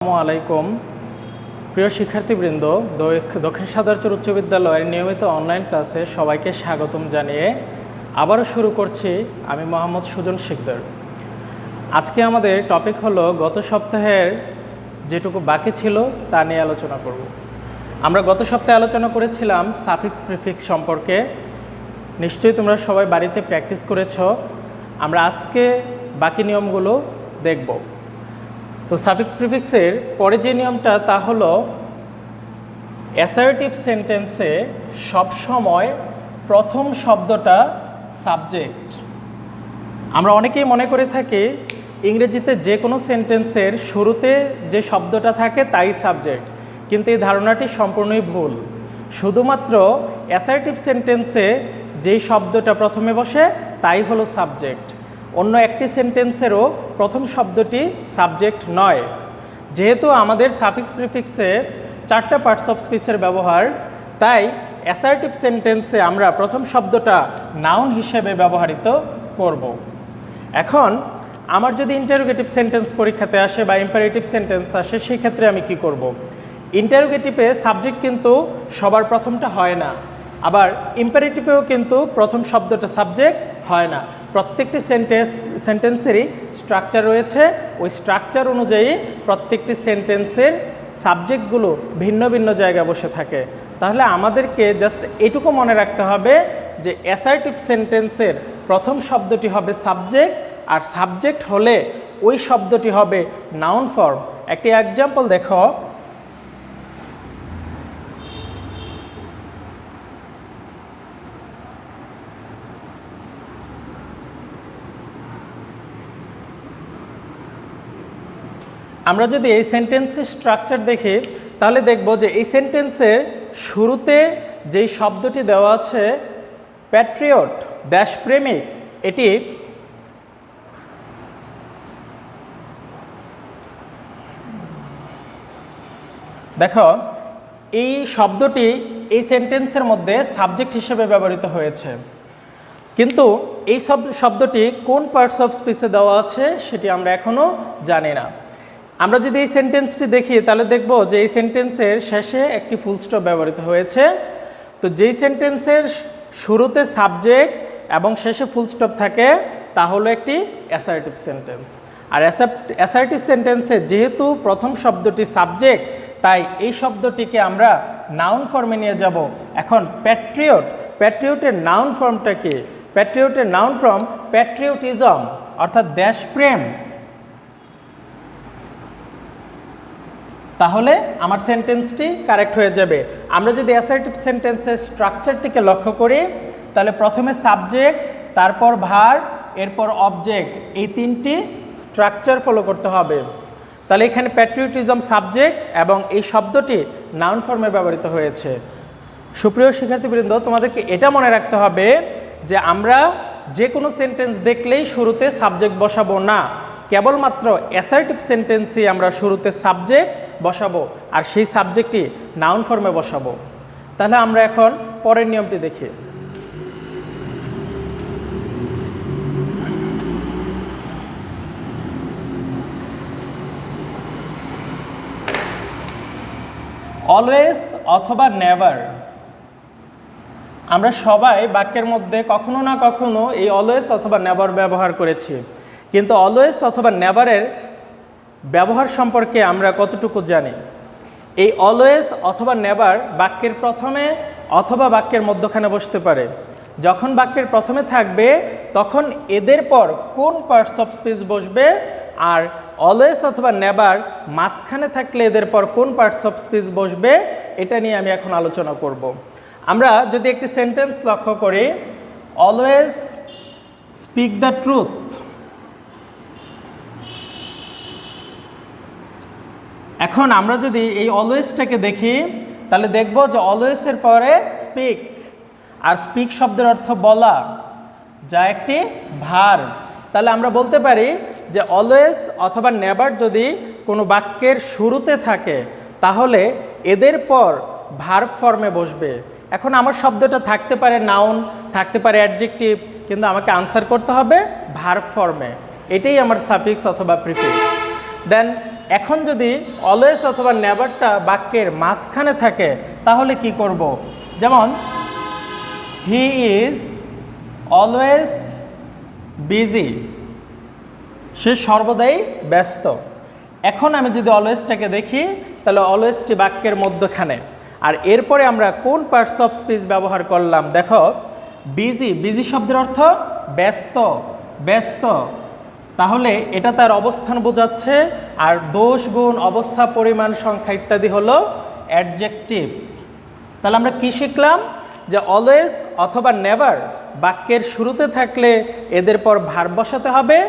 আসসালামু আলাইকুম প্রিয় শিক্ষার্থীবৃন্দ, দক্ষিণ সাদারচর উচ্চ বিদ্যালয়ের নিয়মিত অনলাইন ক্লাসে সবাইকে স্বাগতম জানিয়ে আবারও শুরু করছি আমি মোহাম্মদ সুজন শিকদার। আজকে আমাদের টপিক হলো গত সপ্তাহের যেটুকু বাকি ছিল তা নিয়ে আলোচনা করব। আমরা গত সপ্তাহে আলোচনা করেছিলাম সাফিক্স প্রিফিক্স সম্পর্কে। নিশ্চয়ই তোমরা সবাই বাড়িতে প্র্যাকটিস করেছ। আমরা আজকে বাকি নিয়মগুলো দেখব। তো সাফিক্স প্রিফিক্সের পরে যে নিয়মটা তা হলো অ্যাসার্টিভ সেন্টেন্সে সবসময় প্রথম শব্দটা সাবজেক্ট। আমরা অনেকেই মনে করে থাকি ইংরেজিতে যে কোনো সেন্টেন্সের শুরুতে যে শব্দটা থাকে তাই সাবজেক্ট, কিন্তু এই ধারণাটি সম্পূর্ণই ভুল। শুধুমাত্র অ্যাসার্টিভ সেন্টেন্সে যেই শব্দটা প্রথমে বসে তাই হলো সাবজেক্ট। অন্য একটি সেন্টেন্সেরও প্রথম শব্দটি সাবজেক্ট নয়। যেহেতু আমাদের সাফিক্স প্রিফিক্সে 4টা পার্টস অফ স্পিচের ব্যবহার, তাই অ্যাসার্টিভ সেন্টেন্সে আমরা প্রথম শব্দটা নাউন হিসেবে ব্যবহৃত করব। এখন আমার যদি ইন্টারোগেটিভ সেন্টেন্স পরীক্ষাতে আসে বা ইম্পারেটিভ সেন্টেন্স আসে, সেই ক্ষেত্রে আমি কি করব? ইন্টারোগেটিভে সাবজেক্ট কিন্তু সবার প্রথমটা হয় না, আবার ইম্পারেটিভেও কিন্তু প্রথম শব্দটা সাবজেক্ট হয় না। প্রত্যেকটি সেন্টেন্সেরই স্ট্রাকচার রয়েছে। ওই স্ট্রাকচার অনুযায়ী প্রত্যেকটি সেন্টেন্সের সাবজেক্টগুলো ভিন্ন ভিন্ন জায়গায় বসে থাকে। তাহলে আমাদেরকে জাস্ট এটুকু মনে রাখতে হবে যে অ্যাসার্টিভ সেন্টেন্সের প্রথম শব্দটি হবে সাবজেক্ট, আর সাবজেক্ট হলে ওই শব্দটি হবে নাউন ফর্ম। একটি এক্সাম্পল দেখো। আমরা যদি এই সেন্টেন্সের স্ট্রাকচার দেখি তাহলে দেখব যে এই সেন্টেন্সের শুরুতে যেই শব্দটি দেওয়া আছে প্যাট্রিয়ট, দেশপ্রেমিক, এটি দেখো এই শব্দটি এই সেন্টেন্সের মধ্যে সাবজেক্ট হিসেবে ব্যবহৃত হয়েছে, কিন্তু এই শব্দটি কোন পার্টস অফ স্পিচে দেওয়া আছে সেটি আমরা এখনও জানি না। আমরা যদি এই সেন্টেন্সটি দেখি তাহলে দেখব যে এই সেন্টেন্সের শেষে একটি ফুল স্টপ ব্যবহৃত হয়েছে। তো যেই সেন্টেন্সের শুরুতে সাবজেক্ট এবং শেষে ফুল স্টপ থাকে তা হলো একটি অ্যাসার্টিভ সেন্টেন্স। আর অ্যাসার্টিভ সেন্টেন্সে যেহেতু প্রথম শব্দটি সাবজেক্ট, তাই এই শব্দটিকে আমরা নাউন ফর্মে নিয়ে যাব। এখন প্যাট্রিয়টের নাউন ফর্মটা কি? প্যাট্রিয়টের নাউন ফর্ম প্যাট্রিয়টিজম, অর্থাৎ দেশপ্রেম। তাহলে আমার সেন্টেন্সটি কারেক্ট হয়ে যাবে। আমরা যদি অ্যাসার্টিভ সেন্টেন্সের স্ট্রাকচারটিকে লক্ষ্য করি তাহলে প্রথমে সাবজেক্ট, তারপর ভার্ব, এরপর অবজেক্ট, এই তিনটি স্ট্রাকচার ফলো করতে হবে। তাহলে এখানে প্যাট্রিয়টিজম সাবজেক্ট এবং এই শব্দটি নাউন ফর্মে ব্যবহৃত হয়েছে। সুপ্রিয় শিক্ষার্থীবৃন্দ, তোমাদেরকে এটা মনে রাখতে হবে যে আমরা যে কোনো সেন্টেন্স দেখলেই শুরুতে সাবজেক্ট বসাবো না, কেবলমাত্র অ্যাসার্টিভ সেন্টেন্সই আমরা শুরুতে সাবজেক্ট বসাবো আর সেই সাবজেক্টটি নাউন ফর্মে বসাবো। তাহলে আমরা এখন পরের নিয়মটি দেখি। অলওয়েজ অথবা নেভার। আমরা সবাই বাক্যের মধ্যে কখনো না কখনো এই অলওয়েজ অথবা নেভার ব্যবহার করেছি, কিন্তু অলওয়েজ অথবা নেভারের ব্যবহার সম্পর্কে আমরা কতটুকু জানি? এই অলওয়েজ অথবা নেভার বাক্যের প্রথমে অথবা বাক্যের মধ্যখানে বসতে পারে। যখন বাক্যের প্রথমে থাকবে তখন এদের পর কোন পার্টস অফ স্পিচ বসবে, আর অলওয়েজ অথবা নেভার মাঝখানে থাকলে এদের পর কোন পার্টস অফ স্পিচ বসবে, এটা নিয়ে আমি এখন আলোচনা করব। আমরা যদি একটি সেন্টেন্স লক্ষ্য করি, অলওয়েজ স্পিক দ্য ট্রুথ। এখন আমরা যদি এই অলওয়েজটাকে দেখি তাহলে দেখব যে অলওয়েজের পরে স্পিক, আর স্পিক শব্দের অর্থ বলা, যা একটি ভার্ব। তাহলে আমরা বলতে পারি যে অলওয়েজ অথবা নেভার যদি কোনো বাক্যের শুরুতে থাকে তাহলে এদের পর ভার্ব ফর্মে বসবে। এখন আমার শব্দটা থাকতে পারে নাউন, থাকতে পারে অ্যাডজেক্টিভ, কিন্তু আমাকে আনসার করতে হবে ভার্ব ফর্মে। এটাই আমার সাফিক্স অথবা প্রিফিক্স। দেন এখন যদি অলওয়েজ অথবা নেভারটা বাক্যের মাঝখানে থাকে তাহলে কি করব? যেমন হি ইজ অলওয়েজ বিজি, সে সর্বদাই ব্যস্ত। এখন আমি যদি অলওয়েজটাকে দেখি তাহলে অলওয়েজটি বাক্যের মধ্যখানে, আর এরপরে আমরা কোন পার্টস অফ স্পিচ ব্যবহার করলাম? দেখো, বিজি, বিজি শব্দের অর্থ ব্যস্ত, ব্যস্ত, তাহলে এটা তার অবস্থান বোঝাচ্ছে। আর দোষ, গুণ, অবস্থা, পরিমাণ, সংখ্যা ইত্যাদি হলো অ্যাডজেক্টিভ। তাহলে আমরা কি শিখলাম? যে অলওয়েজ অথবা নেভার বাক্যের শুরুতে থাকলে এদের পর ভার্ব বসাতে হবে,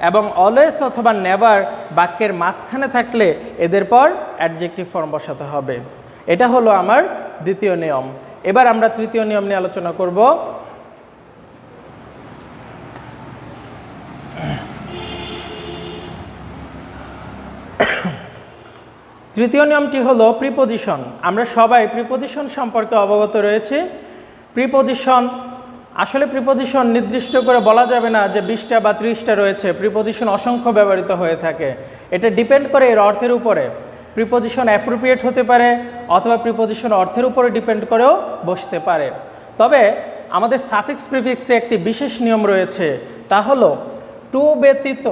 এবং অলওয়েজ অথবা নেভার বাক্যের মাঝখানে থাকলে এদের পর অ্যাডজেক্টিভ ফর্ম বসাতে হবে। এটা হলো আমার দ্বিতীয় নিয়ম। এবার আমরা তৃতীয় নিয়ম নিয়ে আলোচনা করব। তৃতীয় নিয়মটি হলো প্রিপোজিশন। আমরা সবাই প্রিপোজিশন সম্পর্কে অবগত রয়েছে। প্রিপোজিশন, আসলে প্রিপোজিশন নির্দিষ্ট করে বলা যাবে না যে 20টা বা 30টা রয়েছে। প্রিপোজিশন অসংখ্য ব্যবহৃত হয়ে থাকে। এটা ডিপেন্ড করে এর অর্থের উপরে। প্রিপোজিশন অ্যাপ্রোপ্রিয়েট হতে পারে, অথবা প্রিপোজিশন অর্থের উপরে ডিপেন্ড করেও বসতে পারে। তবে আমাদের সাফিক্স প্রিফিক্সে একটি বিশেষ নিয়ম রয়েছে, তা হলো টু ব্যতীত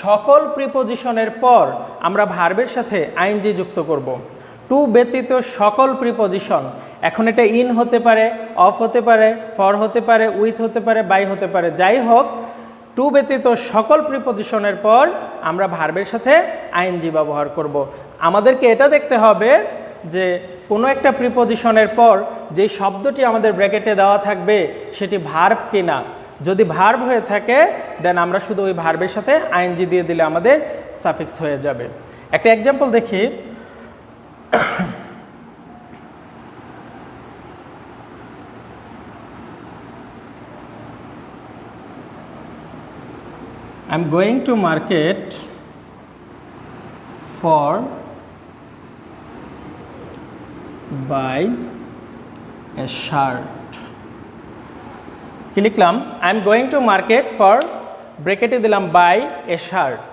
সকল প্রিপোজিশনের পর আমরা ভার্বের সাথে আইএনজি যুক্ত করব। টু ব্যতীত সকল প্রিপোজিশন, এখন এটা ইন হতে পারে, অফ হতে পারে, ফর হতে পারে, উইথ হতে পারে, বাই হতে পারে, যাই হোক, টু ব্যতীত সকল প্রিপোজিশনের পর আমরা ভার্বের সাথে আইএনজি ব্যবহার করব। আমাদেরকে এটা দেখতে হবে যে কোনো একটা প্রিপোজিশনের পর যে শব্দটি আমাদের ব্র্যাকেটে দেওয়া থাকবে সেটি ভার্ব কিনা। যদি ভার্ব হয়ে থাকে দেন আমরা শুধু ওই ভার্বের সাথে আইএনজি দিয়ে দিলে আমাদের সাফিক্স হয়ে যাবে। একটা এক্সাম্পল দেখি। I'm going to market for buy a shirt. কি লিখলাম? I am going to market for, ব্রেকেটে দিলাম বাই এ শার্ট।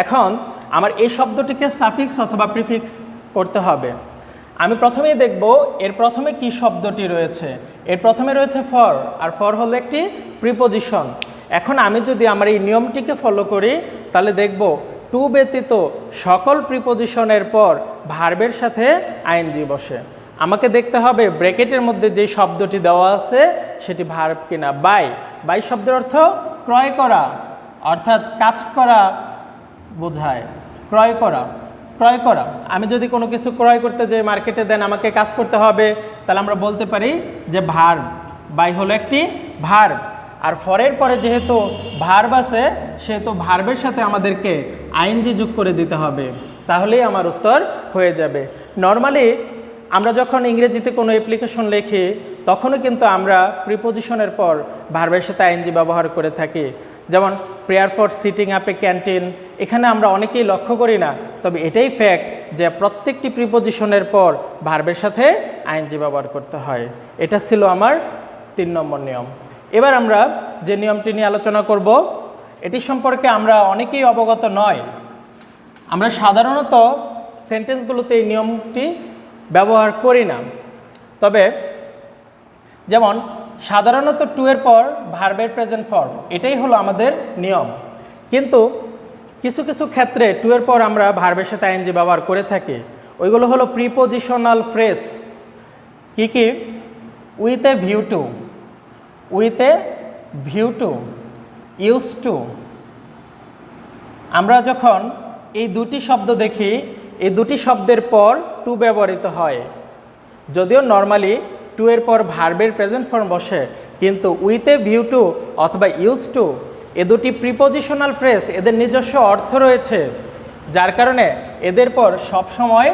এখন আমার এই শব্দটিকে সাফিক্স অথবা প্রিফিক্স করতে হবে। আমি প্রথমেই দেখব এর প্রথমে কি শব্দটি রয়েছে। এর প্রথমে রয়েছে ফর, আর ফর হলো একটি প্রিপোজিশন। এখন আমি যদি আমার এই নিয়মটিকে ফলো করি তাহলে দেখব টু ব্যতীত সকল প্রিপোজিশনের পর ভার্বের সাথে আইএনজি বসে। আমাকে দেখতে হবে ব্র্যাকেটের মধ্যে যে শব্দটি দেওয়া আছে সেটি ভার্ব কিনা। বাই শব্দের অর্থ ক্রয় করা, অর্থাৎ কাজ করা বোঝায়। ক্রয় করা, আমি যদি কোনো কিছু ক্রয় করতে যাই মার্কেটে, দেন আমাকে কাজ করতে হবে, তাহলে আমরা বলতে পারি যে ভার্ব। বাই হলো একটি ভার্ব, আর ফরের পরে যেহেতু ভার্ব আছে সেহেতু ভার্বের সাথে আমাদেরকে আইএনজি যোগ করে দিতে হবে, তাহলেই আমার উত্তর হয়ে যাবে। নর্মালি আমরা যখন ইংরেজিতে কোনো অ্যাপ্লিকেশন লিখি তখনও কিন্তু আমরা প্রিপোজিশনের পর ভার্বের সাথে আইএনজি ব্যবহার করে থাকি। যেমন prayer for setting up a canteen, এখানে আমরা অনেকেই লক্ষ্য করি না, তবে এটাই ফ্যাক্ট যে প্রত্যেকটি প্রিপোজিশনের পর ভার্বের সাথে আইএনজি ব্যবহার করতে হয়। এটা ছিল আমার 3 নম্বর নিয়ম। এবার আমরা যে নিয়মটি নিয়ে আলোচনা করব এটি সম্পর্কে আমরা অনেকেই অবগত নয়। আমরা সাধারণত সেন্টেন্সগুলোতে এই নিয়মটি ব্যবহার করি না। তবে যেমন সাধারণত টু এর পর ভার্বের প্রেজেন্ট ফর্ম, এটাই হলো আমাদের নিয়ম। কিন্তু কিছু কিছু ক্ষেত্রে টু এর পর আমরা ভার্বের সাথে আইএনজি ব্যবহার করে থাকি। ওইগুলো হলো প্রিপোজিশনাল ফ্রেজ। কি? With a view two, use to. আমরা যখন এই দুটি শব্দ দেখি, এই দুটি শব্দের পর টু ব্যবহৃত হয়। যদিও নর্মালি টু এর পর ভার্বের প্রেজেন্ট ফর্ম বসে, কিন্তু উইথ এ ভিউ টু অথবা ইউজ টু এ দুটি প্রিপোজিশনাল ফ্রেজ, এদের নিজস্ব অর্থ রয়েছে, যার কারণে এদের পর সবসময়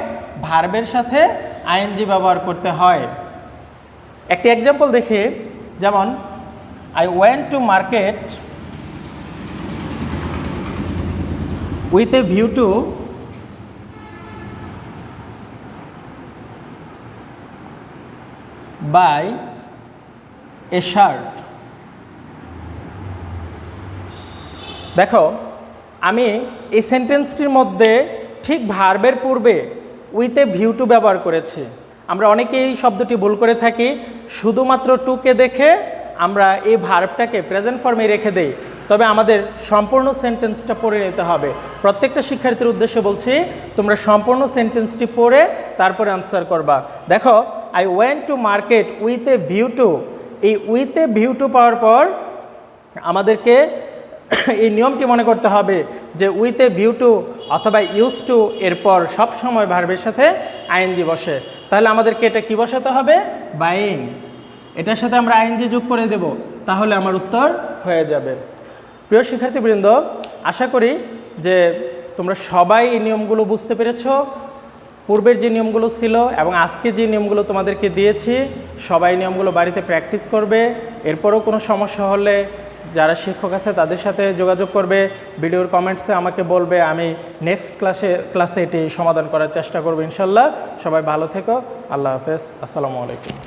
ভার্বের সাথে আইএনজি ব্যবহার করতে হয়। একটি এক্সাম্পল দেখি, যেমন I went to market with a view to buy a shirt. দেখো আমি এই সেন্টেন্সটির মধ্যে ঠিক ভার্বের পূর্বে উইথ এ ভিউ টু ব্যবহার করেছি। আমরা অনেকেই এই শব্দটি ভুল করে থাকি, শুধুমাত্র টুকে দেখে আমরা এই ভার্বটাকে প্রেজেন্ট ফর্মে রেখে দেই। তবে আমাদের সম্পূর্ণ সেন্টেন্সটা পড়ে নিতে হবে। প্রত্যেকটা শিক্ষার্থীর উদ্দেশ্যে বলছি, তোমরা সম্পূর্ণ সেন্টেন্সটি পড়ে তারপরে আনসার করবা। দেখো, I went to market with a view two, এই উইথ এ ভিউ টু পাওয়ার পর আমাদেরকে এই নিয়মটি মনে করতে হবে যে উইথ এ ভিউ টু অথবা ইউজ টু এরপর সবসময় ভার্বের সাথে আইএনজি বসে। তাহলে আমাদেরকে এটা কি বসাতে হবে? বাইং। এটার সাথে আমরা আইএনজি যোগ করে দেব, তাহলে আমার উত্তর হয়ে যাবে। প্রিয় শিক্ষার্থীবৃন্দ, আশা করি যে তোমরা সবাই এই নিয়মগুলো বুঝতে পেরেছ। পূর্বের যে নিয়মগুলো ছিল এবং আজকে যে নিয়মগুলো তোমাদেরকে দিয়েছি, সবাই নিয়মগুলো বাড়িতে প্র্যাকটিস করবে। এরপরও কোনো সমস্যা হলে যারা শিক্ষক আছে তাদের সাথে যোগাযোগ করবে, ভিডিওর কমেন্টসে আমাকে বলবে, আমি নেক্সট ক্লাসে এটি সমাধান করার চেষ্টা করব ইনশাল্লাহ। সবাই ভালো থেকো। আল্লাহ হাফেজ। আসসালামু আলাইকুম।